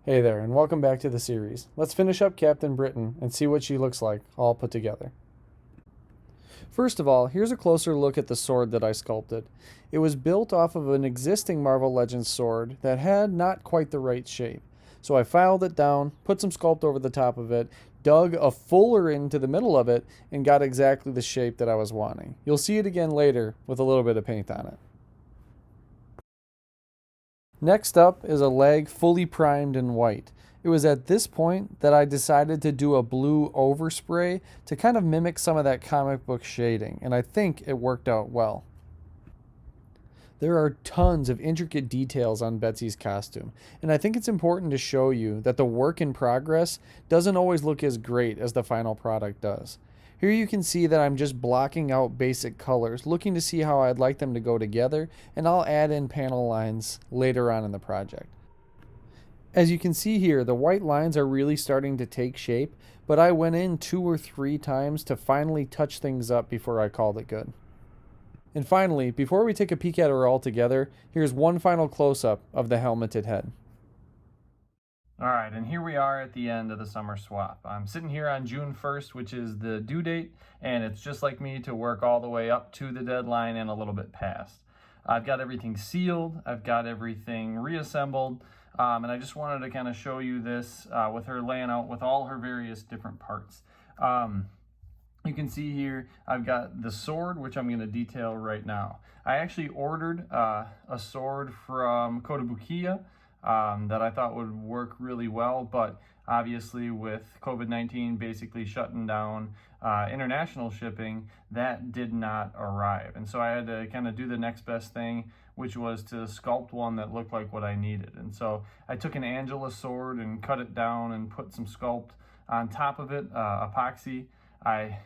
Hey there, and welcome back to the series. Let's finish up Captain Britain and see what she looks like, all put together. First of all, here's a closer look at the sword that I sculpted. It was built off of an existing Marvel Legends sword that had not quite the right shape. So I filed it down, put some sculpt over the top of it, dug a fuller into the middle of it, and got exactly the shape that I was wanting. You'll see it again later with a little bit of paint on it. Next up is a leg fully primed in white. It was at this point that I decided to do a blue overspray to kind of mimic some of that comic book shading, and I think it worked out well. There are tons of intricate details on Betsy's costume, and I think it's important to show you that the work in progress doesn't always look as great as the final product does. Here you can see that I'm just blocking out basic colors, looking to see how I'd like them to go together, and I'll add in panel lines later on in the project. As you can see here, the white lines are really starting to take shape, but I went in 2 or 3 times to finally touch things up before I called it good. And finally, before we take a peek at her all together, here's one final close-up of the helmeted head. All right, and here we are at the end of the summer swap. I'm sitting here on June 1st, which is the due date, and it's just like me to work all the way up to the deadline and a little bit past. I've got everything sealed, I've got everything reassembled, and I just wanted to kind of show you this with her laying out with all her various different parts. You can see here I've got the sword, which I'm going to detail right now. I actually ordered a sword from Kotobukiya that I thought would work really well, but obviously with COVID-19 basically shutting down international shipping, that did not arrive. And so I had to kind of do the next best thing, which was to sculpt one that looked like what I needed. And so I took an Angela sword and cut it down and put some sculpt on top of it, epoxy. I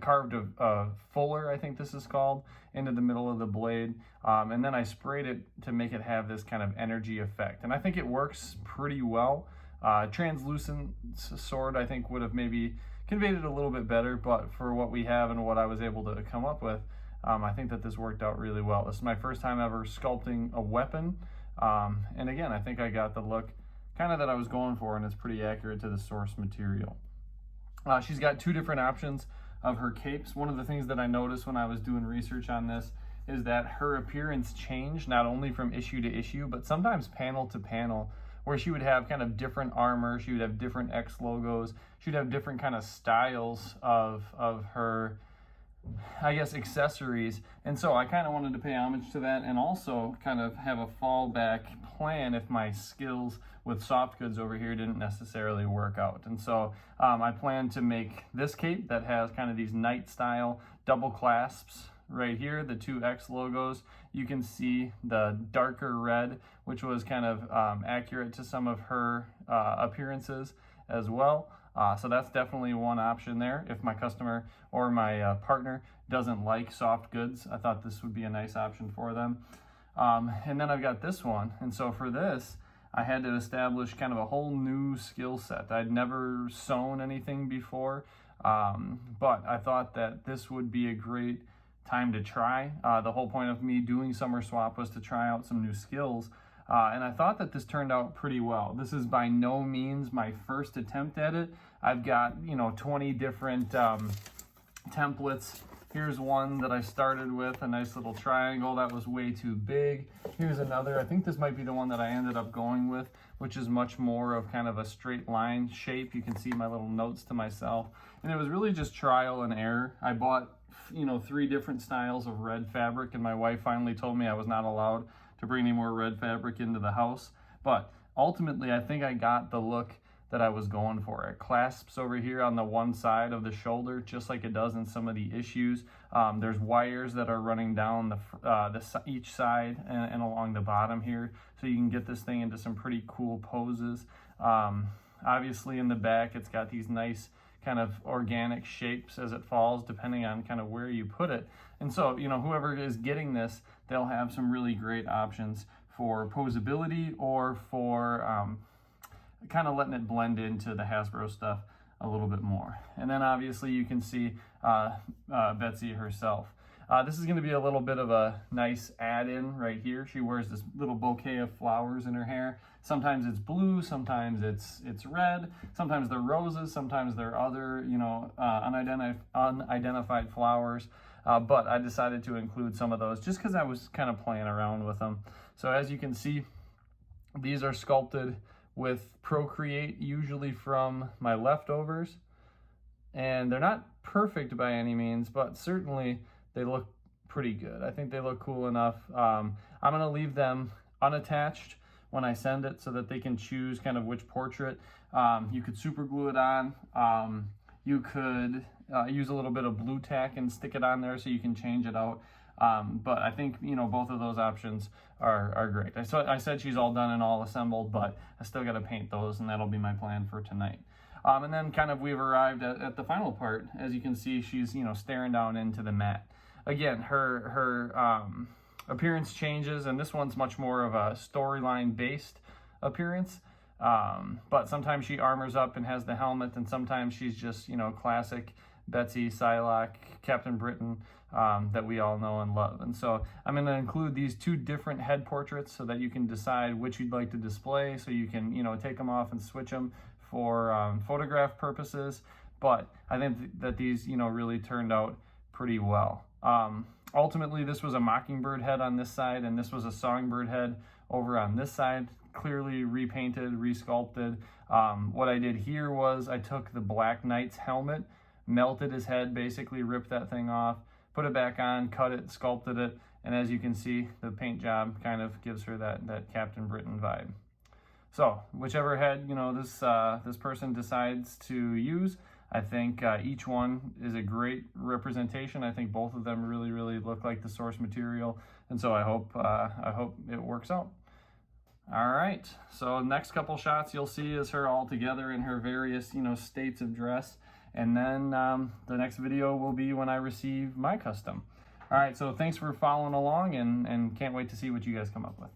carved a fuller, I think this is called, into the middle of the blade, and then I sprayed it to make it have this kind of energy effect, and I think it works pretty well. Translucent sword I think would have maybe conveyed it a little bit better, but for what we have and what I was able to come up with, I think that this worked out really well. This is my first time ever sculpting a weapon, and again, I think I got the look kind of that I was going for, and it's pretty accurate to the source material. She's got 2 different options of her capes. One of the things that I noticed when I was doing research on this is that her appearance changed not only from issue to issue, but sometimes panel to panel, where she would have kind of different armor, she would have different X logos, she would have different kind of styles of her, I guess, accessories. And so I kind of wanted to pay homage to that and also kind of have a fallback plan if my skills with soft goods over here didn't necessarily work out. And so I plan to make this cape that has kind of these knight style double clasps right here, the 2 X logos. You can see the darker red, which was kind of accurate to some of her appearances as well. So that's definitely one option there. If my customer or my partner doesn't like soft goods, I thought this would be a nice option for them. And then I've got this one. And so for this, I had to establish kind of a whole new skill set. I'd never sewn anything before, but I thought that this would be a great time to try. The whole point of me doing Summer Swap was to try out some new skills. And I thought that this turned out pretty well. This is by no means my first attempt at it. I've got, 20 different templates. Here's one that I started with, a nice little triangle that was way too big. Here's another, I think this might be the one that I ended up going with, which is much more of kind of a straight line shape. You can see my little notes to myself. And it was really just trial and error. I bought, 3 different styles of red fabric, and my wife finally told me I was not allowed to bring any more red fabric into the house. But ultimately, I think I got the look that I was going for. It clasps over here on the one side of the shoulder, just like it does in some of the issues. There's wires that are running down each side and along the bottom here, so you can get this thing into some pretty cool poses. Obviously in the back, it's got these nice kind of organic shapes as it falls, depending on kind of where you put it. And so, whoever is getting this, they'll have some really great options for posability or for kind of letting it blend into the Hasbro stuff a little bit more. And then obviously you can see Betsy herself. This is going to be a little bit of a nice add-in right here. She wears this little bouquet of flowers in her hair. Sometimes it's blue, sometimes it's red, sometimes they're roses, sometimes they're other, unidentified flowers. But I decided to include some of those just because I was kind of playing around with them. So as you can see, these are sculpted with Procreate, usually from my leftovers. And they're not perfect by any means, but certainly they look pretty good. I think they look cool enough. I'm gonna leave them unattached when I send it so that they can choose kind of which portrait. You could super glue it on. You could use a little bit of blue tack and stick it on there so you can change it out. But I think, both of those options are great. I said she's all done and all assembled, but I still got to paint those, and that'll be my plan for tonight. And then kind of we've arrived at the final part. As you can see, she's, staring down into the mat. Again, her appearance changes, and this one's much more of a storyline based appearance. But sometimes she armors up and has the helmet, and sometimes she's just, classic Betsy, Psylocke, Captain Britain that we all know and love. And so I'm going to include these two different head portraits so that you can decide which you'd like to display, so you can, take them off and switch them for photograph purposes. But I think that these, really turned out pretty well. Ultimately, this was a mockingbird head on this side, and this was a songbird head over on this side, clearly repainted, resculpted. What I did here was I took the Black Knight's helmet, melted his head, basically ripped that thing off, put it back on, cut it, sculpted it, and as you can see, the paint job kind of gives her that Captain Britain vibe. So whichever head this person decides to use, I think each one is a great representation. I think both of them really, really look like the source material, and so I hope it works out. All right, so next couple shots you'll see is her all together in her various states of dress, and then the next video will be when I receive my custom. All right, so thanks for following along, and can't wait to see what you guys come up with.